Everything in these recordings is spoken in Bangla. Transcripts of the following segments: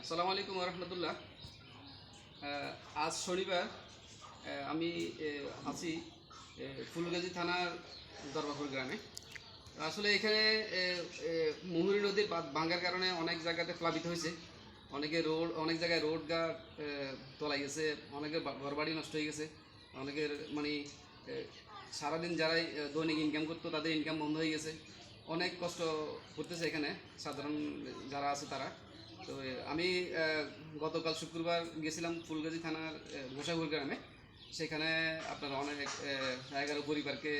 আসসালামু আলাইকুম রহমতুল্লাহ। আজ শনিবার আমি আছি ফুলগাজী থানার দরবারপুর গ্রামে। আসলে এখানে মুহুরী নদীর বাঁধ ভাঙার কারণে অনেক জায়গাতে প্লাবিত হয়েছে। অনেক জায়গায় রোড ঘাট তলায় গেছে, অনেকের ঘরবাড়ি নষ্ট হয়ে গেছে, অনেকের মানে সারাদিন যারাই দৈনিক ইনকাম করতো তাদের ইনকাম বন্ধ হয়ে গেছে। অনেক কষ্ট করতেছে এখানে সাধারণ যারা আছে তারা। তো আমি গতকাল শুক্রবার গেছিলাম ফুলগাজী থানার গোসাইপুর গ্রামে। সেখানে আপনার অনেক 11 পরিবারকে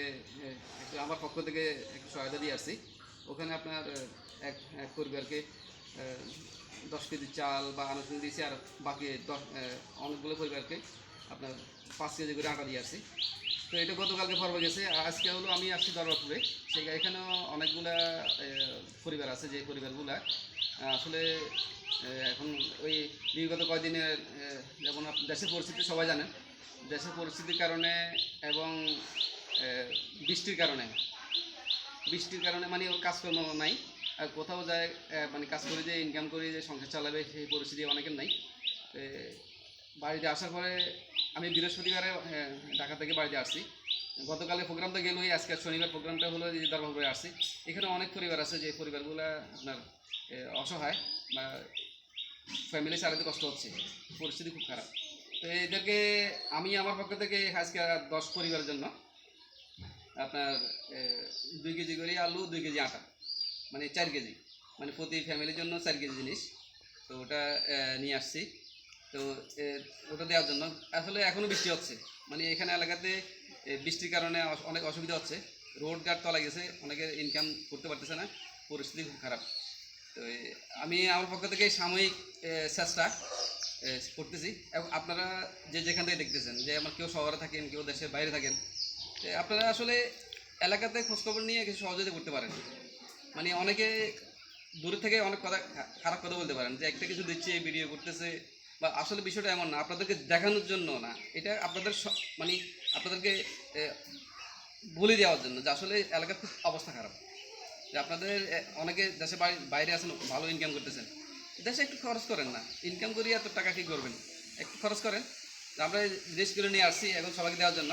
একটু আমার পক্ষ থেকে একটু সহায়তা দিয়ে আসছি। ওখানে আপনার এক এক পরিবারকে 10 কেজি চাল বা আনুষঙ্গিক দিয়েছি, আর বাকি অনেকগুলো পরিবারকে আপনার 5 কেজি করে আটা দিয়ে আসছি। তো এটা গতকালকে পর্ব গেছে। আজকে হলো আমি আসছি দরবারপুরে। এখানেও অনেকগুলা পরিবার আছে, যে পরিবারগুলা আসলে এখন ওই বিগত কয়েকদিনের যেমন দেশের পরিস্থিতি সবাই জানেন, দেশের পরিস্থিতির কারণে এবং বৃষ্টির কারণে মানে ওর কাজকর্ম নাই, আর কোথাও যায় মানে কাজ করে যে ইনকাম করে যে সংসার চালাবে সেই পরিস্থিতি অনেকের নাই। বাড়িতে আসার পরে আমি বৃহস্পতিবারে ঢাকা থেকে বাড়িতে আসছি। গতকালে প্রোগ্রামটা গেলই, আজকে শনিবার প্রোগ্রামটা হলো যে দরবারে আসছি। এখানে অনেক পরিবার আছে যে পরিবারগুলো আপনার অসহায় বা ফ্যামিলি চালাতে কষ্ট হচ্ছে, পরিস্থিতি খুব খারাপ। তো এদেরকে আমি আমার পক্ষ থেকে আজকে 10 পরিবারের জন্য আপনার 2 কেজি করে আলু, 2 কেজি আটা, মানে 4 কেজি, মানে প্রতি ফ্যামিলির জন্য 4 কেজি জিনিস। তো ওটা নিয়ে আসছি। তো ওটা দেওয়ার জন্য আসলে এখনও বৃষ্টি হচ্ছে, মানে এখানে এলাকাতে বৃষ্টির কারণে অনেক অসুবিধা হচ্ছে। রোড ঘাট তলা গেছে, অনেকে ইনকাম করতে পারতেছে না, পরিস্থিতি খুব খারাপ। তো আমি আমার পক্ষ থেকে সাময়িক চেষ্টা করতেছি। এবং আপনারা যে যেখান থেকে দেখতেছেন, যে আমার কেউ শহরে থাকেন, কেউ দেশের বাইরে থাকেন, আপনারা আসলে এলাকাতে খোঁজখবর নিয়ে কিছু সহযোগিতা করতে পারেন। মানে অনেকে দূরে থেকে অনেক কথা, খারাপ কথা বলতে পারেন যে একটা কিছু দিচ্ছে, ভিডিও করতেছে, বা আসলে বিষয়টা এমন না, আপনাদেরকে দেখানোর জন্য না, এটা আপনাদের মানে আপনাদেরকে বলে দেওয়ার জন্য যে আসলে এলাকার খুব অবস্থা খারাপ। যে আপনাদের অনেকে দেশে বাইরে আছেন, ভালো ইনকাম করতেছেন, দেশে একটু খরচ করেন না, ইনকাম করি এত টাকা কী করবেন, একটু খরচ করেন। আমরা জিনিসগুলো নিয়ে আসছি এখন সবাইকে দেওয়ার জন্য।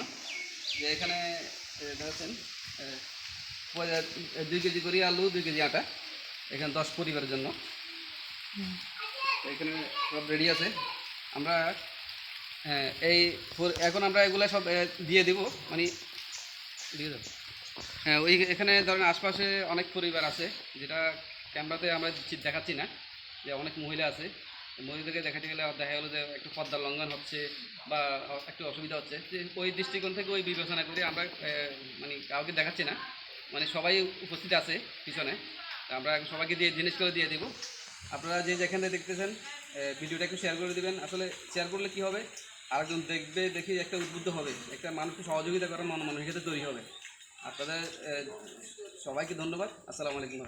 যে এখানে দেখাচ্ছেন 2 কেজি করে আলু, 2 কেজি আটা, এখানে 10 পরিবারের জন্য। এখানে সব রেডি আছে। আমরা এই এখন আমরা এগুলো সব দিয়ে দিব, মানে দিয়ে দেবো। হ্যাঁ, ওই এখানে ধরেন আশপাশে অনেক পরিবার আছে, যেটা ক্যামেরাতে আমরা দেখাচ্ছি না, যে অনেক মহিলা আছে। মহিলাদেরকে দেখাতে গেলে দেখা গেলো যে একটু পর্দা লঙ্ঘন হচ্ছে বা একটু অসুবিধা হচ্ছে, যে ওই দৃষ্টিকোণ থেকে ওই বিবেচনা করে আমরা মানে কাউকে দেখাচ্ছি না, মানে সবাই উপস্থিত আছে পিছনে। আমরা সবাইকে দিয়ে জিনিসগুলো দিয়ে দেবো। আপনারা যে যেখানে দেখতেছেন ভিডিওটা একটু শেয়ার করে দেবেন। আসলে শেয়ার করলে কী হবে, আরেকজন দেখবে, দেখে একটা উদ্বুদ্ধ হবে, একটা মানুষকে সহযোগিতা করার মানসিকতা তৈরি হবে। আপনাদের সবাইকে ধন্যবাদ। আসসালামু আলাইকুম।